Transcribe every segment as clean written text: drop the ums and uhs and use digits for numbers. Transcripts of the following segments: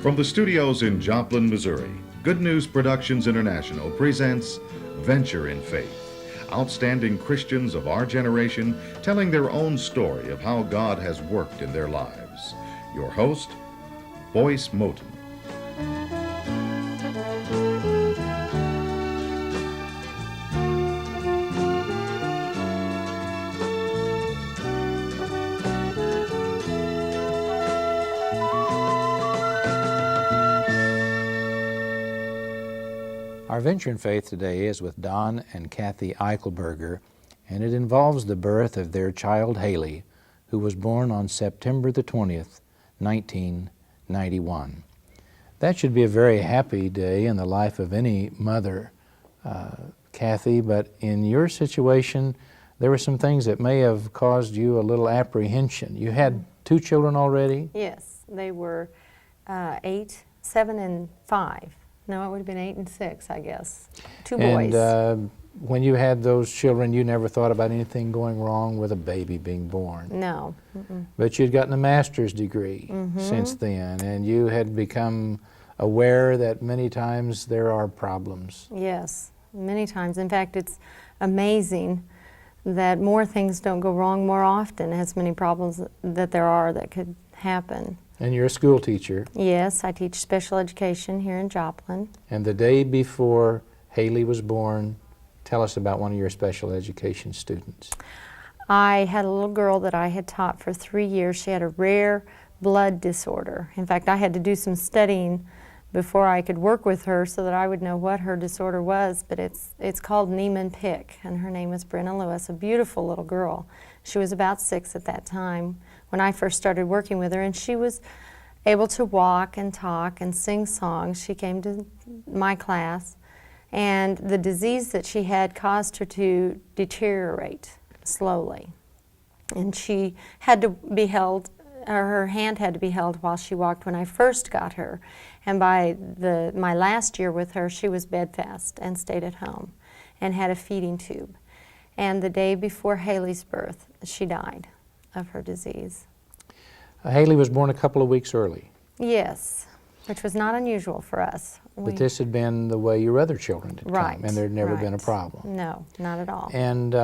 From the studios in Joplin, Missouri, Good News Productions International presents Venture in Faith. Outstanding Christians of our generation telling their own story of how God has worked in their lives. Your host, Boyce Moten. Our Venture in Faith today is with Don and Kathy Eichelberger, and it involves the birth of their child Haley, who was born on September the 20th, 1991. That should be a very happy day in the life of any mother, Kathy, but in your situation, there were some things that may have caused you a little apprehension. You had two children already? Yes, they were 8, 7, and 5. No, it would have been 8 and 6, I guess. Two boys. And when you had those children, you never thought about anything going wrong with a baby being born? No. But you'd gotten a master's degree since then, and you had become aware that many times there are problems. Yes, many times. In fact, it's amazing that more things don't go wrong more often, as many problems that there are that could happen. And you're a school teacher. Yes, I teach special education here in Joplin. And the day before Haley was born, tell us about one of your special education students. I had a little girl that I had taught for 3 years. She had a rare blood disorder. In fact, I had to do some studying before I could work with her so that I would know what her disorder was, but it's called Niemann-Pick, and her name was Brenna Lewis, a beautiful little girl. She was about 6 at that time when I first started working with her, and she was able to walk and talk and sing songs. She came to my class, and the disease that she had caused her to deteriorate slowly. And she had to be held, or her hand had to be held while she walked when I first got her. And by my last year with her, she was bedfast and stayed at home and had a feeding tube. And the day before Haley's birth, she died of her disease. Haley was born a couple of weeks early. Yes, which was not unusual for us. But this had been the way your other children had come, and there had never been a problem. No, not at all. And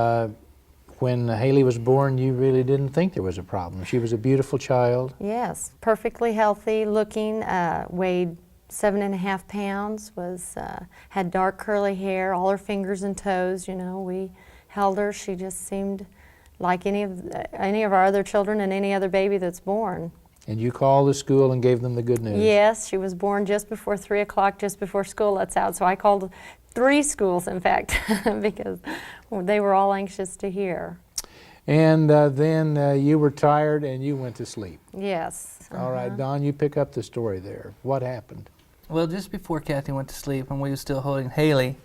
when Haley was born, you really didn't think there was a problem. She was a beautiful child. Yes, perfectly healthy looking, weighed 7.5 pounds, had dark curly hair, all her fingers and toes, you know, we held her. She just seemed like any of our other children and any other baby that's born. And you called the school and gave them the good news? Yes, she was born just before 3 o'clock, just before school lets out. So I called 3 schools, in fact, because they were all anxious to hear. And then you were tired and you went to sleep. Yes. All right, Don, you pick up the story there. What happened? Well, just before Kathy went to sleep and we were still holding Haley,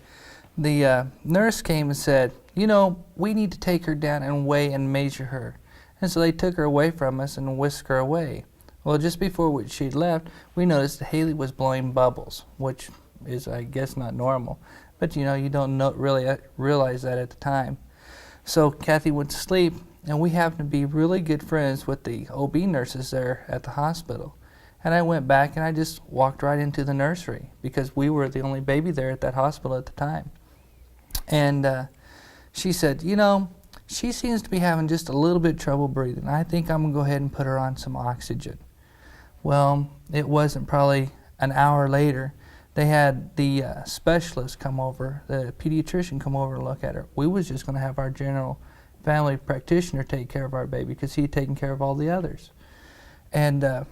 the nurse came and said, you know, we need to take her down and weigh and measure her. And so they took her away from us and whisked her away. Well, just before she left, we noticed that Haley was blowing bubbles, which is, I guess, not normal. But, you know, you don't really realize that at the time. So Kathy went to sleep, and we happened to be really good friends with the OB nurses there at the hospital. And I went back and I just walked right into the nursery because we were the only baby there at that hospital at the time. And she said, you know, she seems to be having just a little bit of trouble breathing. I think I'm going to go ahead and put her on some oxygen. Well, it wasn't probably an hour later. They had the specialist come over, the pediatrician come over and look at her. We was just going to have our general family practitioner take care of our baby because he had taken care of all the others. And the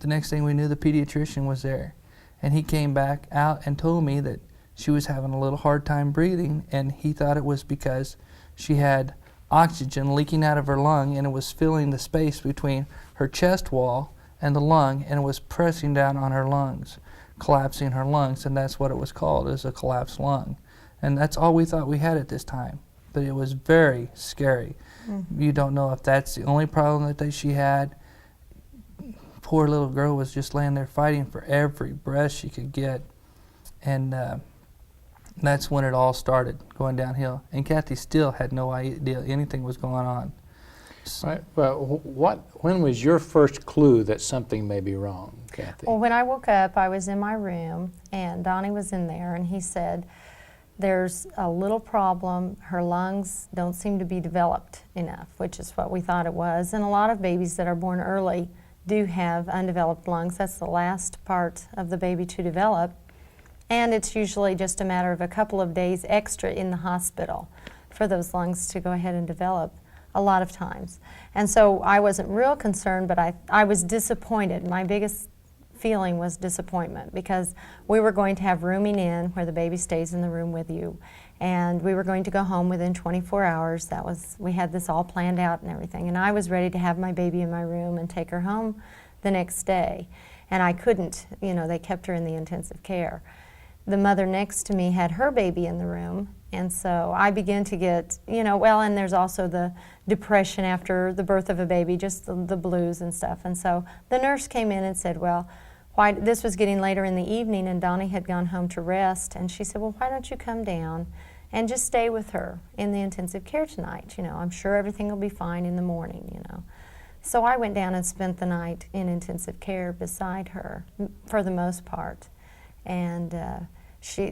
next thing we knew, the pediatrician was there. And he came back out and told me that she was having a little hard time breathing, and he thought it was because she had oxygen leaking out of her lung, and it was filling the space between her chest wall and the lung, and it was pressing down on her lungs, collapsing her lungs, and that's what it was called, is a collapsed lung. And that's all we thought we had at this time. But it was very scary. You don't know if that's the only problem that she had. Poor little girl was just laying there fighting for every breath she could get. And that's when it all started going downhill. And Kathy still had no idea anything was going on. Right. Well, when was your first clue that something may be wrong, Kathy? Well, when I woke up, I was in my room, and Donnie was in there, and he said, there's a little problem. Her lungs don't seem to be developed enough, which is what we thought it was. And a lot of babies that are born early do have undeveloped lungs. That's the last part of the baby to develop. And it's usually just a matter of a couple of days extra in the hospital for those lungs to go ahead and develop a lot of times. And so I wasn't real concerned, but I was disappointed. My biggest feeling was disappointment, because we were going to have rooming in, where the baby stays in the room with you, and we were going to go home within 24 hours. We had this all planned out and everything, and I was ready to have my baby in my room and take her home the next day, and I couldn't. They kept her in the intensive care. The mother next to me had her baby in the room, and so I began to get, and there's also the depression after the birth of a baby, just the blues and stuff. And so the nurse came in and said, well, this was getting later in the evening, and Donnie had gone home to rest, and she said, well, why don't you come down and just stay with her in the intensive care tonight? I'm sure everything will be fine in the morning, So I went down and spent the night in intensive care beside her for the most part. And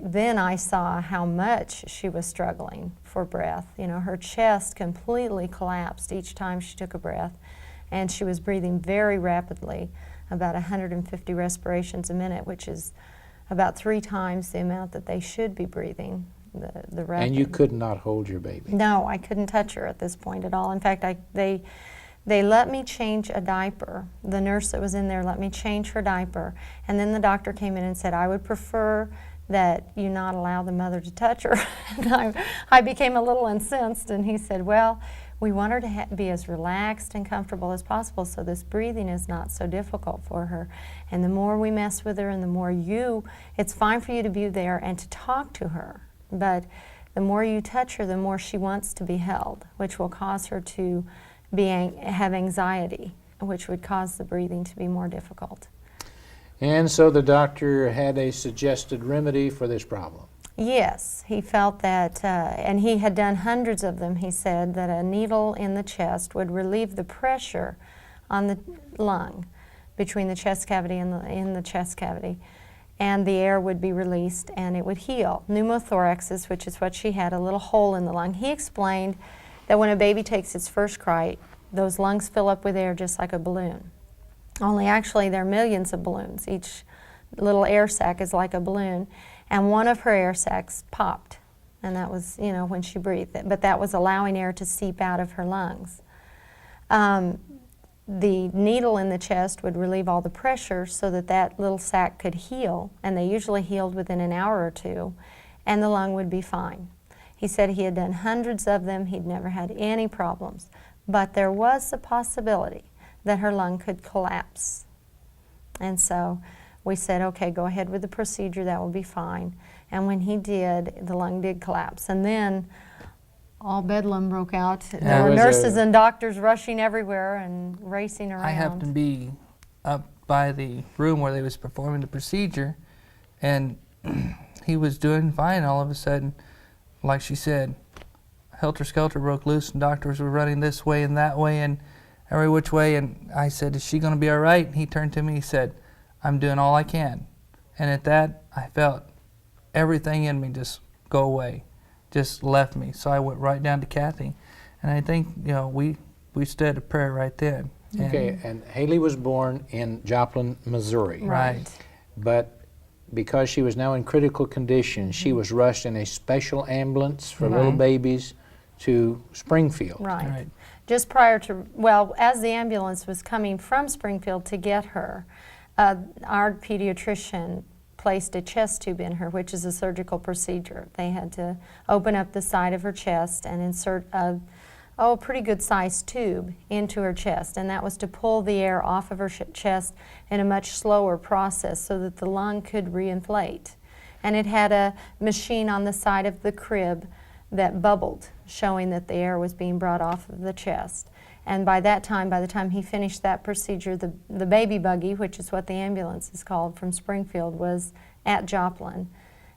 then I saw how much she was struggling for breath. Her chest completely collapsed each time she took a breath, and she was breathing very rapidly, about 150 respirations a minute, which is about 3 times the amount that they should be breathing. The rapid. And you could not hold your baby? No, I couldn't touch her at this point at all. In fact, they let me change a diaper. The nurse that was in there let me change her diaper, and then the doctor came in and said, I would prefer that you not allow the mother to touch her. And I became a little incensed, and he said, well, we want her to be as relaxed and comfortable as possible, so this breathing is not so difficult for her. And the more we mess with her, and the more it's fine for you to be there and to talk to her, but the more you touch her, the more she wants to be held, which will cause her to have anxiety, which would cause the breathing to be more difficult. And so the doctor had a suggested remedy for this problem. Yes, he felt that, and he had done hundreds of them, he said, that a needle in the chest would relieve the pressure on the lung between the chest cavity and in the chest cavity, and the air would be released and it would heal. Pneumothorax, which is what she had, a little hole in the lung. He explained that when a baby takes its first cry, those lungs fill up with air just like a balloon. Only actually there are millions of balloons. Each little air sac is like a balloon. And one of her air sacs popped, and that was, when she breathed. But that was allowing air to seep out of her lungs. The needle in the chest would relieve all the pressure so that little sac could heal, and they usually healed within an hour or 2, and the lung would be fine. He said he had done hundreds of them. He'd never had any problems. But there was a possibility that her lung could collapse. And so we said, okay, go ahead with the procedure, that will be fine. And when he did, the lung did collapse. And then all bedlam broke out. There were nurses and doctors rushing everywhere and racing around. I happened to be up by the room where they was performing the procedure, and he was doing fine. All of a sudden, like she said, helter-skelter broke loose, and doctors were running this way and that way and every which way. And I said, is she going to be all right? And he turned to me, he said, I'm doing all I can. And at that, I felt everything in me just go away, just left me. So I went right down to Kathy, and I think, we said a prayer right then. Okay, and Haley was born in Joplin, Missouri. Right. But because she was now in critical condition, she was rushed in a special ambulance for little babies to Springfield. Right. Just prior to, as the ambulance was coming from Springfield to get her, our pediatrician placed a chest tube in her, which is a surgical procedure. They had to open up the side of her chest and insert a pretty good sized tube into her chest, and that was to pull the air off of her chest in a much slower process so that the lung could reinflate. And it had a machine on the side of the crib that bubbled, showing that the air was being brought off of the chest. And by the time he finished that procedure, the baby buggy, which is what the ambulance is called from Springfield, was at Joplin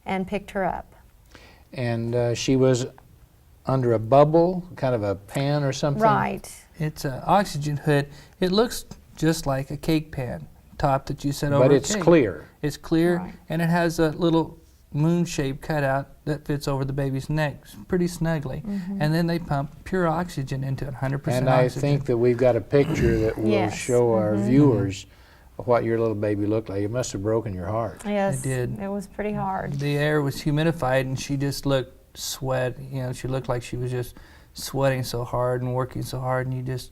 and picked her up. And she was under a bubble, kind of a pan or something? Right. It's an oxygen hood. It looks just like a cake pan top that you set over a cake. But it's clear. It's clear, Right. and it has a little moon shape cutout that fits over the baby's neck pretty snugly. And then they pump pure oxygen into it, 100% And oxygen. I think that we've got a picture that will Yes. show our viewers what your little baby looked like. It must have broken your heart. Yes, It did. it was pretty hard. The air was humidified, and she just looked sweat. You know, she looked like she was just sweating so hard and working so hard, and you just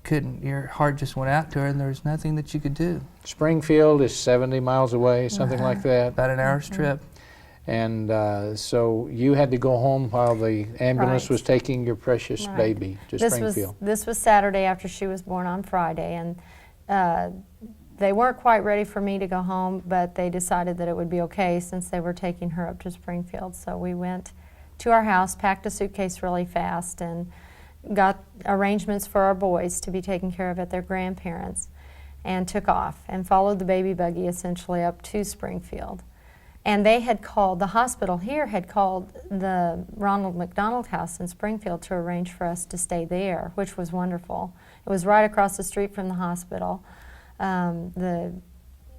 couldn't. Your heart just went out to her, and there was nothing that you could do. Springfield is 70 miles away, something like that. About an hour's trip. And so you had to go home while the ambulance Right. was taking your precious Right. baby to Springfield. This was Saturday after she was born on Friday, and they weren't quite ready for me to go home, but they decided that it would be okay since they were taking her up to Springfield. So we went to our house, packed a suitcase really fast, and got arrangements for our boys to be taken care of at their grandparents', and took off and followed the baby buggy essentially up to Springfield. And they had called, the hospital here had called the Ronald McDonald House in Springfield to arrange for us to stay there, which was wonderful. It was right across the street from the hospital. The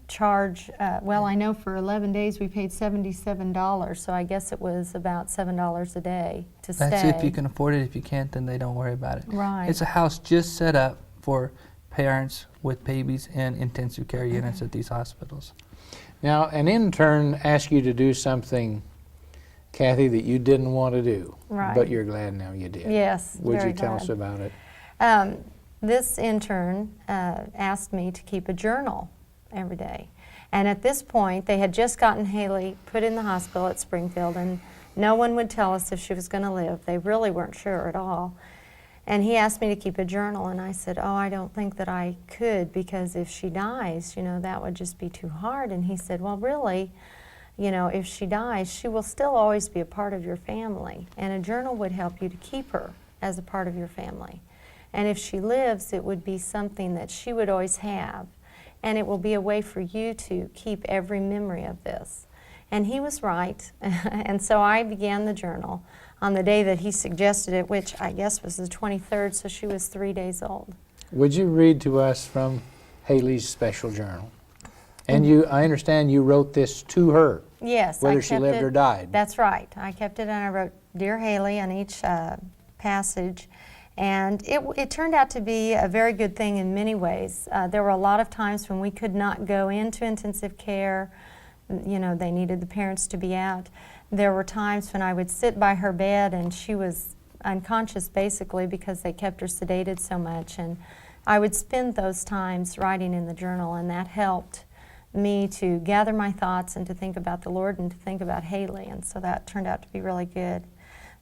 charge, well, I know for 11 days we paid $77, so I guess it was about $7 a day to stay. That's if you can afford it. If you can't, then they don't worry about it. Right. It's a house just set up for parents with babies in intensive care units at these hospitals. Now, an intern asked you to do something, Kathy, that you didn't want to do, Right. but you're glad now you did. Yes, Would very you tell us glad. about it? This intern asked me to keep a journal every day. And at this point, they had just gotten Haley put in the hospital at Springfield, and no one would tell us if she was going to live. They really weren't sure at all. And he asked me to keep a journal, and I said, oh, I don't think that I could, because if she dies, you know, that would just be too hard. And he said, well, really, you know, if she dies, she will still always be a part of your family, and a journal would help you to keep her as a part of your family. And if she lives, it would be something that she would always have, and it will be a way for you to keep every memory of this. And he was right, and so I began the journal on the day that he suggested it, which I guess was the 23rd, so she was 3 days old. Would you read to us from Haley's special journal? And you, I understand you wrote this to her, Yes, whether I she kept lived it. or died. That's right. I kept it, and I wrote "Dear Haley" on each passage, and it turned out to be a very good thing in many ways. There were a lot of times when we could not go into intensive care. You know, they needed the parents to be out. There were times when I would sit by her bed and she was unconscious basically because they kept her sedated so much, and I would spend those times writing in the journal, and that helped me to gather my thoughts and to think about the Lord and to think about Haley, and so that turned out to be really good.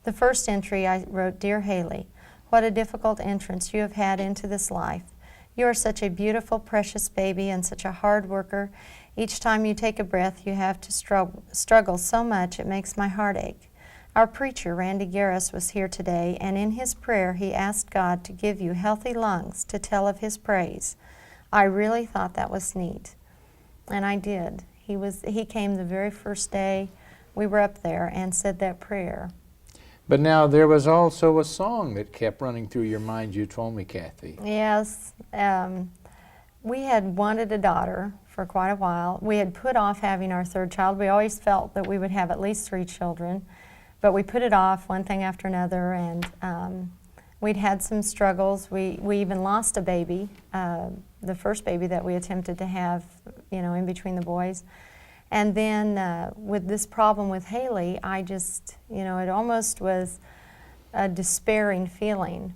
The first entry I wrote, "Dear Haley, what a difficult entrance you have had into this life. You are such a beautiful, precious baby and such a hard worker. Each time you take a breath, you have to struggle so much it makes my heart ache. Our preacher, Randy Garris, was here today, and in his prayer he asked God to give you healthy lungs to tell of his praise. I really thought that was neat." And I did. He came the very first day we were up there and said that prayer. But now there was also a song that kept running through your mind, you told me, Kathy. Yes, we had wanted a daughter for quite a while. We had put off having our third child. We always felt that we would have at least 3 children, but we put it off one thing after another, and we'd had some struggles. We even lost a baby, the first baby that we attempted to have, you know, in between the boys. And then with this problem with Haley, I just, you know, it almost was a despairing feeling.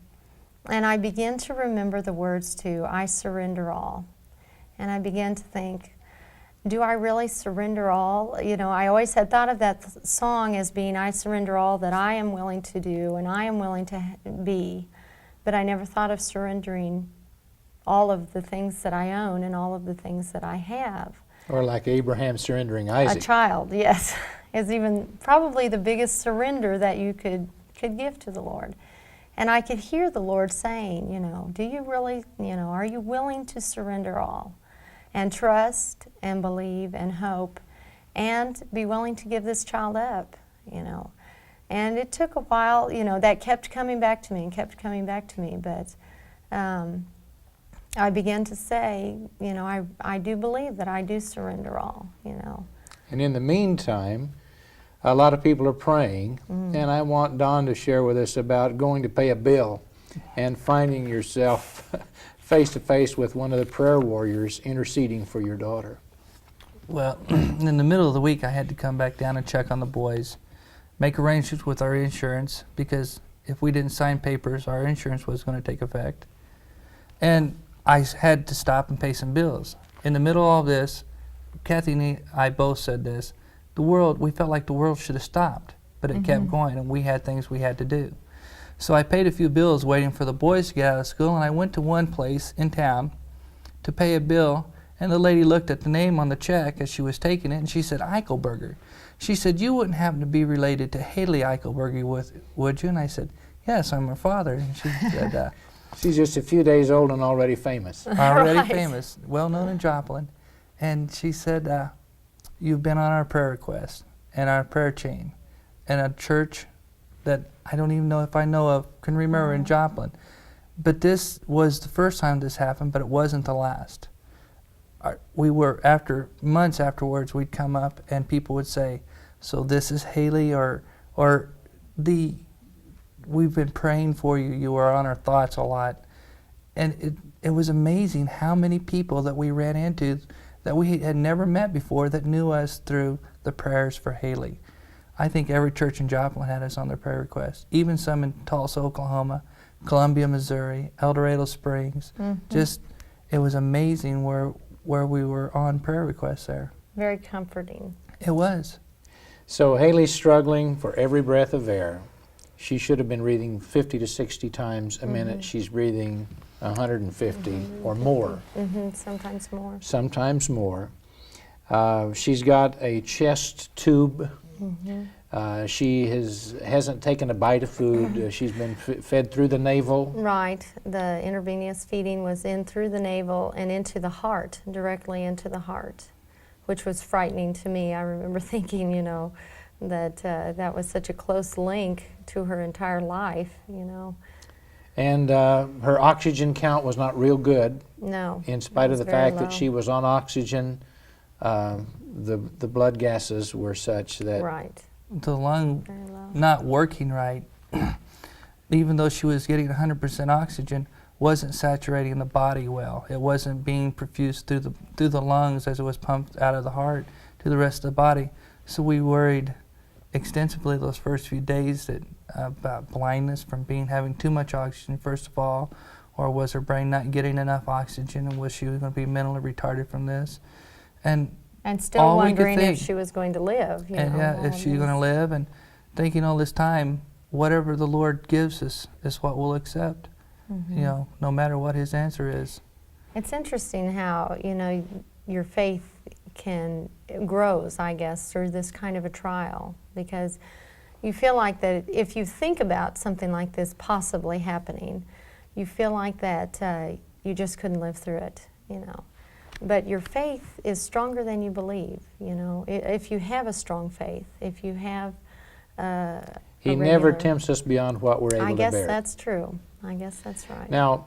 And I began to remember the words to "I surrender all." And I began to think, do I really surrender all? You know, I always had thought of that song as being, I surrender all that I am willing to do and I am willing to be. But I never thought of surrendering all of the things that I own and all of the things that I have. Or like Abraham surrendering Isaac. A child, yes, is even probably the biggest surrender that you could give to the Lord. And I could hear the Lord saying, you know, do you really, you know, are you willing to surrender all? And trust and believe and hope and be willing to give this child up, you know. And it took a while, you know, that kept coming back to me and kept coming back to me, but I began to say, you know, I do believe that I do surrender all, you know. And in the meantime, a lot of people are praying, and I want Don to share with us about going to pay a bill and finding yourself face to face with one of the prayer warriors interceding for your daughter. Well, in the middle of the week, I had to come back down and check on the boys, make arrangements with our insurance, because if we didn't sign papers, our insurance was going to take effect. And I had to stop and pay some bills. In the middle of all this, Kathy and I both said this, we felt like the world should have stopped, but it kept going, and we had things we had to do. So I paid a few bills waiting for the boys to get out of school, and I went to one place in town to pay a bill, and the lady looked at the name on the check as she was taking it, and she said, Eichelberger. She said, "You wouldn't happen to be related to Haley Eichelberger, would you?" And I said, "Yes, I'm her father." And she said, She's just a few days old and already famous. already Right. famous, well known in Joplin. And she said, "You've been on our prayer request and our prayer chain and a church that I don't even know if I know of, can remember in Joplin. But this was the first time this happened, but it wasn't the last." We were, after months afterwards, we'd come up and people would say, "So this is Haley," or "We've been praying for you, you were on our thoughts a lot." And it was amazing how many people that we ran into that we had never met before that knew us through the prayers for Haley. I think every church in Joplin had us on their prayer request, even some in Tulsa, Oklahoma, Columbia, Missouri, El Dorado Springs. Just, it was amazing where we were on prayer requests there. Very comforting. It was. So Haley's struggling for every breath of air. She should have been breathing 50 to 60 times a minute. She's breathing 150 or more. Sometimes more. Sometimes more. She's got a chest tube. She hasn't taken a bite of food. She's been fed through the navel. Right. The intravenous feeding was in through the navel and into the heart, directly into the heart, which was frightening to me. I remember thinking, you know, that that was such a close link to her entire life, you know. And her oxygen count was not real good. No. In spite of the it was very fact that low. she was on oxygen, the blood gases were such that Right. The lung Very low. not working right, even though she was getting 100% oxygen, wasn't saturating the body well. It wasn't being perfused through the lungs as it was pumped out of the heart to the rest of the body. So we worried extensively those first few days about blindness from having too much oxygen, first of all, or was her brain not getting enough oxygen, and was she going to be mentally retarded from this? And still all we could wondering if think- she was going to live, you and know. yeah, all if of she's this. going to live, and thinking all this time, whatever the Lord gives us is what we'll accept, you know, no matter what His answer is. It's interesting how, you know, your faith grows, I guess, through this kind of a trial, because you feel like that if you think about something like this possibly happening, you feel like that you just couldn't live through it, you know. But your faith is stronger than you believe, you know. If you have a strong faith, if you have He never tempts us beyond what we're able I to guess bear. that's true. I guess that's right. Now,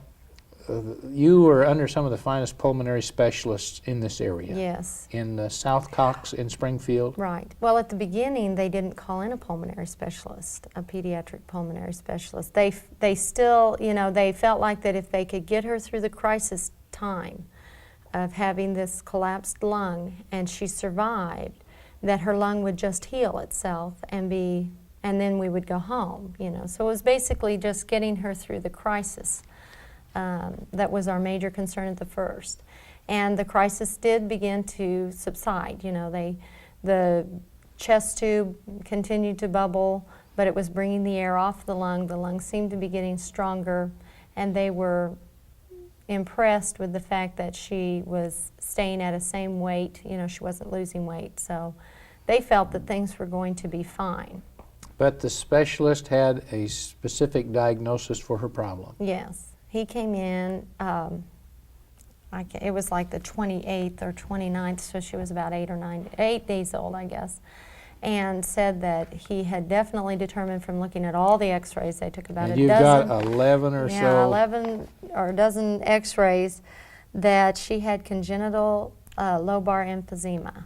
you were under some of the finest pulmonary specialists in this area. Yes. In South Cox in Springfield. Right. Well, at the beginning, they didn't call in a pulmonary specialist, a pediatric pulmonary specialist. They still, you know, they felt like that if they could get her through the crisis time of having this collapsed lung, and she survived, that her lung would just heal itself and then we would go home, you know. So it was basically just getting her through the crisis. That was our major concern at the first. And the crisis did begin to subside. You know, the chest tube continued to bubble, but it was bringing the air off the lung. The lung seemed to be getting stronger, and they were impressed with the fact that she was staying at a same weight. You know, she wasn't losing weight. So they felt that things were going to be fine. But the specialist had a specific diagnosis for her problem. Yes. He came in, it was like the 28th or 29th, so she was about 8 days old, I guess. and said that he had definitely determined from looking at all the x-rays, they took about And a you've dozen. got 11 or Yeah, so. 11 or a dozen x-rays, that she had congenital lobar emphysema,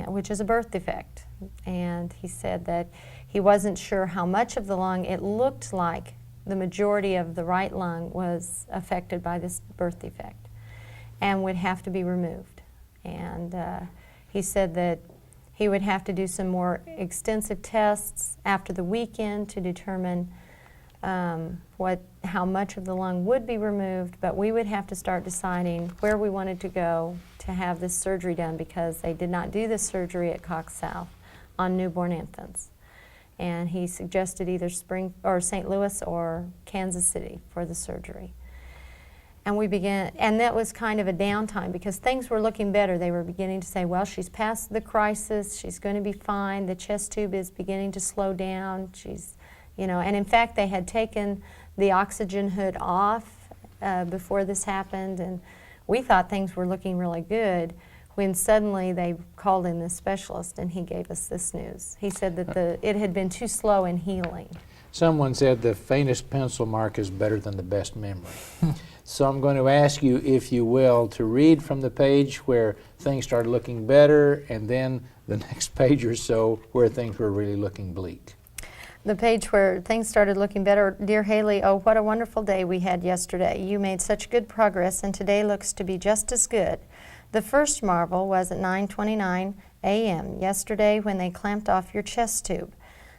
which is a birth defect. And he said that he wasn't sure how much of the lung. It looked like the majority of the right lung was affected by this birth defect and would have to be removed. And he said that he would have to do some more extensive tests after the weekend to determine how much of the lung would be removed, but we would have to start deciding where we wanted to go to have this surgery done, because they did not do this surgery at Cox South on newborn infants. And he suggested either St. Louis or Kansas City for the surgery. And we began, and that was kind of a downtime because things were looking better. They were beginning to say, well, she's past the crisis, she's going to be fine, the chest tube is beginning to slow down, and in fact they had taken the oxygen hood off before this happened, and we thought things were looking really good when suddenly they called in this specialist and he gave us this news. He said that it had been too slow in healing. Someone said the faintest pencil mark is better than the best memory. So I'm going to ask you, if you will, to read from the page where things started looking better, and then the next page or so where things were really looking bleak. The page where things started looking better. Dear Haley, oh, what a wonderful day we had yesterday. You made such good progress, and today looks to be just as good. The first marvel was at 9:29 a.m. yesterday when they clamped off your chest tube.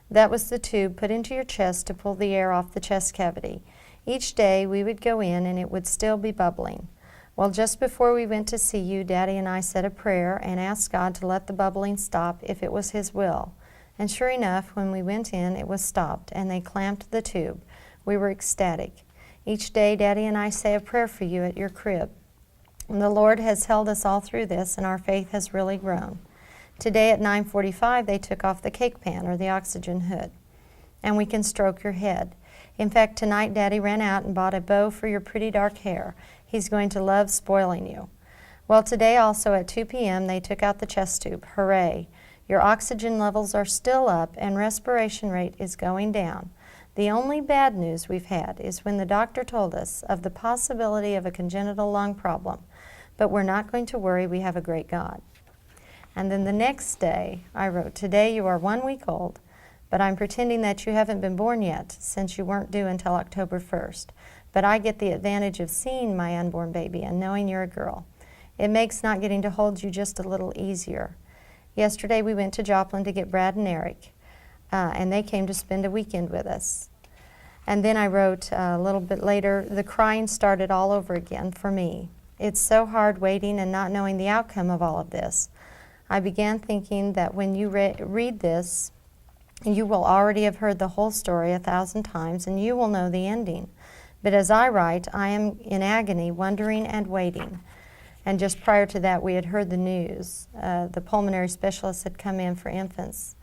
That was the tube put into your chest to pull the air off the chest cavity. Each day we would go in and it would still be bubbling. Well, just before we went to see you, Daddy and I said a prayer and asked God to let the bubbling stop if it was His will. And sure enough, when we went in, it was stopped and they clamped the tube. We were ecstatic. Each day, Daddy and I say a prayer for you at your crib. And the Lord has held us all through this, and our faith has really grown. Today at 9:45, they took off the cake pan or the oxygen hood, and we can stroke your head. In fact, tonight Daddy ran out and bought a bow for your pretty dark hair. He's going to love spoiling you. Well, today also at 2 p.m. they took out the chest tube. Hooray! Your oxygen levels are still up and respiration rate is going down. The only bad news we've had is when the doctor told us of the possibility of a congenital lung problem. But we're not going to worry, we have a great God. And then the next day I wrote, today you are 1 week old, but I'm pretending that you haven't been born yet since you weren't due until October 1st. But I get the advantage of seeing my unborn baby and knowing you're a girl. It makes not getting to hold you just a little easier. Yesterday we went to Joplin to get Brad and Eric, and they came to spend a weekend with us. And then I wrote a little bit later, the crying started all over again for me. It's so hard waiting and not knowing the outcome of all of this. I began thinking that when you read this, you will already have heard the whole story 1,000 times and you will know the ending. But as I write, I am in agony, wondering and waiting. And just prior to that, we had heard the news. The pulmonary specialist had come in for infants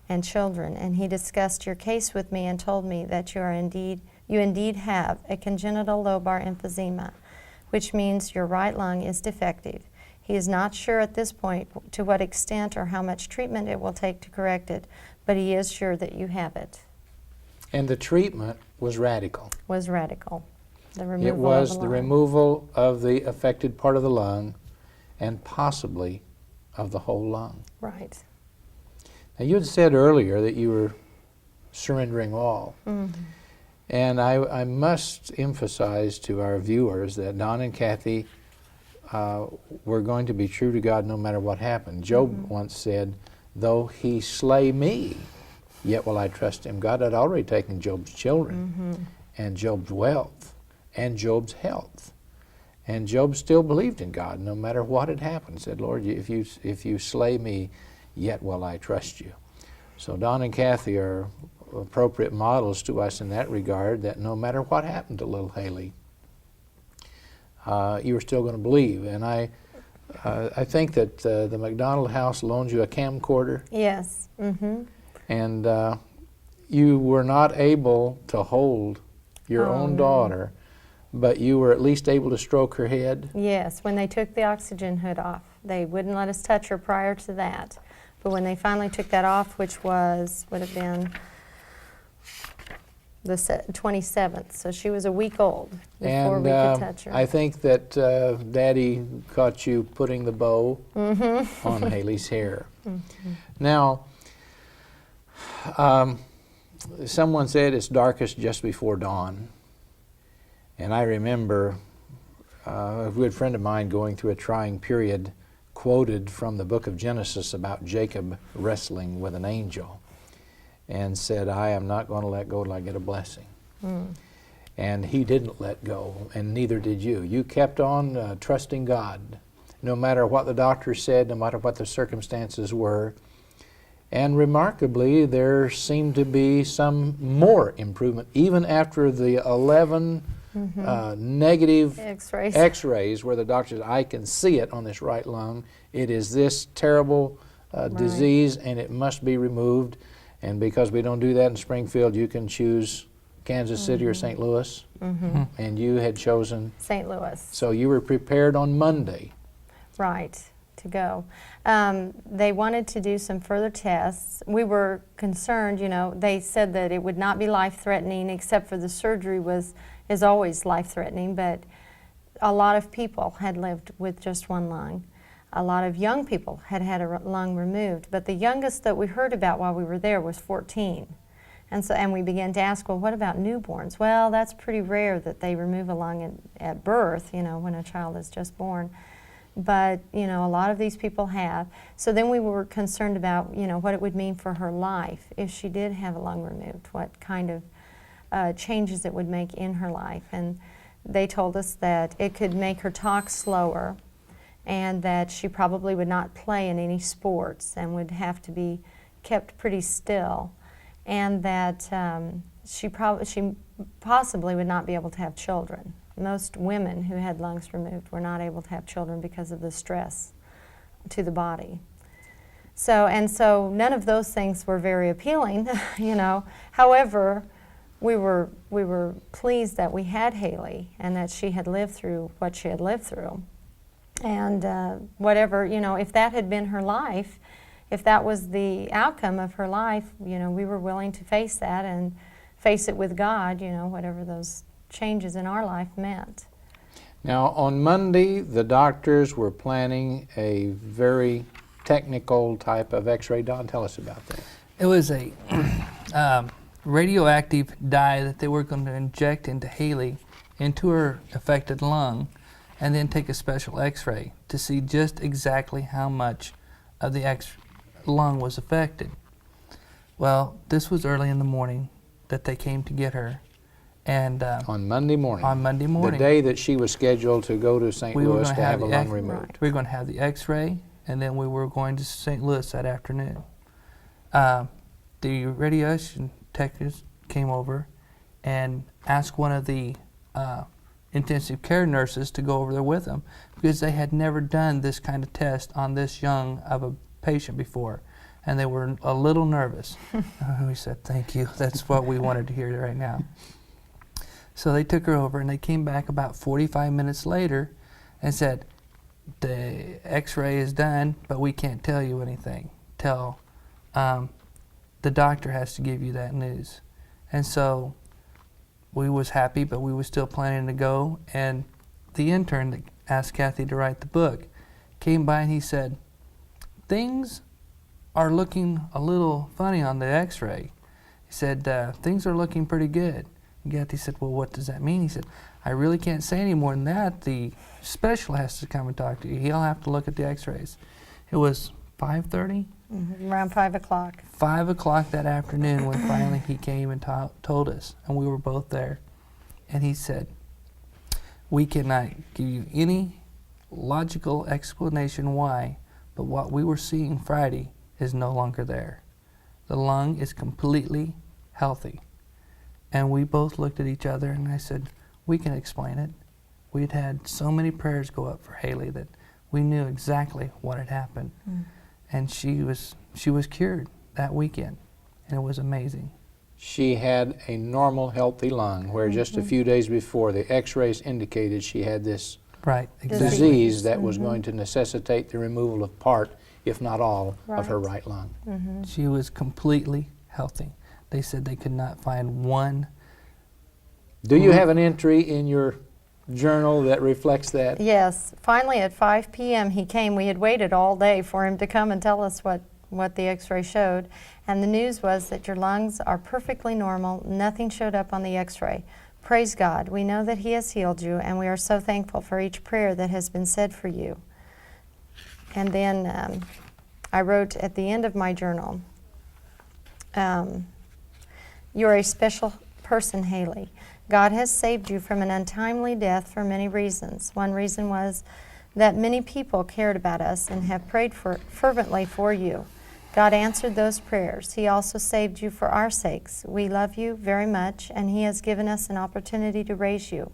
and children, and he discussed your case with me and told me that you indeed have a congenital lobar emphysema, which means your right lung is defective. He is not sure at this point to what extent or how much treatment it will take to correct it, but he is sure that you have it. And the treatment was radical. Was radical. The removal It was of the the lung. removal of the affected part of the lung and possibly of the whole lung. Right. Now, you had said earlier that you were surrendering all. Mm-hmm. And I must emphasize to our viewers that Don and Kathy were going to be true to God no matter what happened. Job once said, though he slay me, yet will I trust him. God had already taken Job's children and Job's wealth and Job's health. And Job still believed in God no matter what had happened. He said, Lord, if you slay me, yet will I trust you. So Don and Kathy are appropriate models to us in that regard, that no matter what happened to little Haley, you were still going to believe. And I think that the McDonald House loaned you a camcorder. Yes. Mm-hmm. And you were not able to hold your own daughter, but you were at least able to stroke her head. Yes, when they took the oxygen hood off. They wouldn't let us touch her prior to that. But when they finally took that off, which would have been the 27th, so she was a week old before we could touch her. I think that Daddy caught you putting the bow on Haley's hair. Now, someone said it's darkest just before dawn. And I remember a good friend of mine going through a trying period quoted from the book of Genesis about Jacob wrestling with an angel and said, I am not going to let go till I get a blessing. And he didn't let go, and neither did you. You kept on trusting God, no matter what the doctor said, no matter what the circumstances were. And remarkably, there seemed to be some more improvement, even after the 11 negative x-rays where the doctor said, I can see it on this right lung. It is this terrible disease, and it must be removed. And because we don't do that in Springfield, you can choose Kansas City or St. Louis. And you had chosen St. Louis. So you were prepared on Monday. Right, to go. They wanted to do some further tests. We were concerned, you know, they said that it would not be life-threatening, except for the surgery is always life-threatening, but a lot of people had lived with just one lung. A lot of young people had had a lung removed, but the youngest that we heard about while we were there was 14. And we began to ask, well, what about newborns? Well, that's pretty rare that they remove a lung at birth, you know, when a child is just born. But, you know, a lot of these people have. So then we were concerned about, you know, what it would mean for her life if she did have a lung removed, what kind of changes it would make in her life. And they told us that it could make her talk slower, and that she probably would not play in any sports and would have to be kept pretty still, and that she possibly would not be able to have children. Most women who had lungs removed were not able to have children because of the stress to the body. So none of those things were very appealing, you know. However, we were pleased that we had Haley and that she had lived through what she had lived through. And whatever, you know, if that had been her life, if that was the outcome of her life, you know, we were willing to face that and face it with God, you know, whatever those changes in our life meant. Now, on Monday, the doctors were planning a very technical type of x-ray. Don, tell us about that. It was a radioactive dye that they were going to inject into Haley, into her affected lung, and then take a special x-ray to see just exactly how much of the lung was affected. Well, this was early in the morning that they came to get her. And on Monday morning. On Monday morning. The day that she was scheduled to go to St. Louis to have a lung removed. We were going to have the x-ray, and then we were going to St. Louis that afternoon. The radiation technician came over and asked one of the intensive care nurses to go over there with them, because they had never done this kind of test on this young of a patient before, and they were a little nervous. We said, thank you, that's what we wanted to hear right now. So they took her over, and they came back about 45 minutes later and said, the x-ray is done, but we can't tell you anything till the doctor has to give you that news. And so we was happy, but we were still planning to go. And the intern that asked Kathy to write the book came by, and he said, things are looking a little funny on the x-ray. He said, things are looking pretty good. And Kathy said, well, what does that mean? He said, I really can't say any more than that. The specialist has to come and talk to you. He'll have to look at the x-rays. It was 5:30? Around 5 o'clock. 5 o'clock that afternoon when finally he came and told us, and we were both there. And he said, we cannot give you any logical explanation why, but what we were seeing Friday is no longer there. The lung is completely healthy. And we both looked at each other, and I said, we can explain it. We'd had so many prayers go up for Haley that we knew exactly what had happened. And she was cured that weekend, and it was amazing. She had a normal, healthy lung, where just a few days before the x-rays indicated she had this disease that was going to necessitate the removal of part, if not all, of her Right. right lung. She was completely healthy. They said they could not find one. Do you have an entry in your journal that reflects that? Yes. Finally, at 5 p.m., he came. We had waited all day for him to come and tell us what the x-ray showed. And the news was that your lungs are perfectly normal. Nothing showed up on the x-ray. Praise God. We know that He has healed you, and we are so thankful for each prayer that has been said for you. And then I wrote at the end of my journal, you're a special person, Haley. God has saved you from an untimely death for many reasons. One reason was that many people cared about us and have prayed fervently for you. God answered those prayers. He also saved you for our sakes. We love you very much, and He has given us an opportunity to raise you.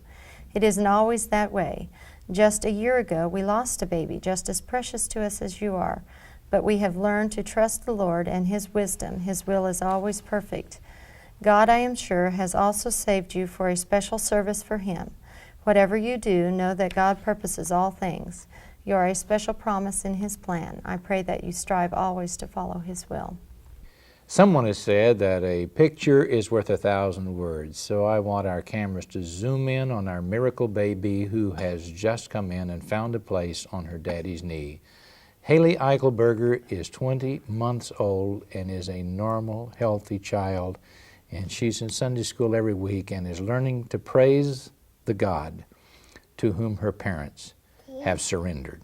It isn't always that way. Just a year ago, we lost a baby just as precious to us as you are. But we have learned to trust the Lord and His wisdom. His will is always perfect. God, I am sure, has also saved you for a special service for Him. Whatever you do, know that God purposes all things. You are a special promise in His plan. I pray that you strive always to follow His will. Someone has said that a picture is worth 1,000 words, so I want our cameras to zoom in on our miracle baby who has just come in and found a place on her daddy's knee. Haley Eichelberger is 20 months old and is a normal, healthy child, and she's in Sunday school every week and is learning to praise the God to whom her parents have surrendered.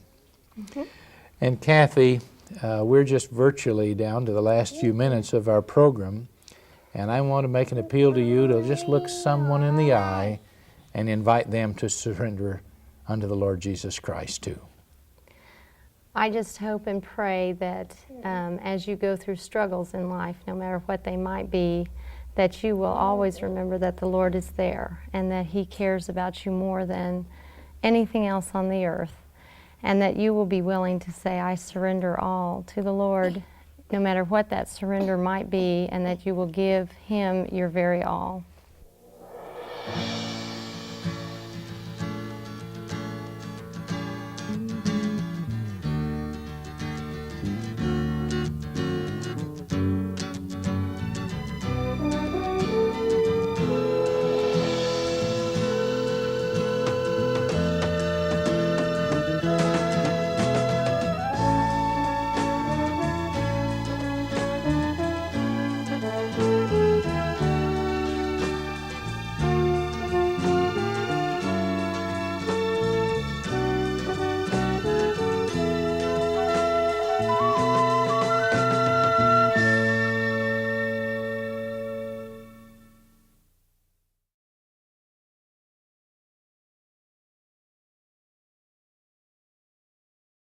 And Kathy, we're just virtually down to the last few minutes of our program, and I want to make an appeal to you to just look someone in the eye and invite them to surrender unto the Lord Jesus Christ too. I just hope and pray that as you go through struggles in life, no matter what they might be, that you will always remember that the Lord is there and that He cares about you more than anything else on the earth, and that you will be willing to say, I surrender all to the Lord, no matter what that surrender might be, and that you will give Him your very all.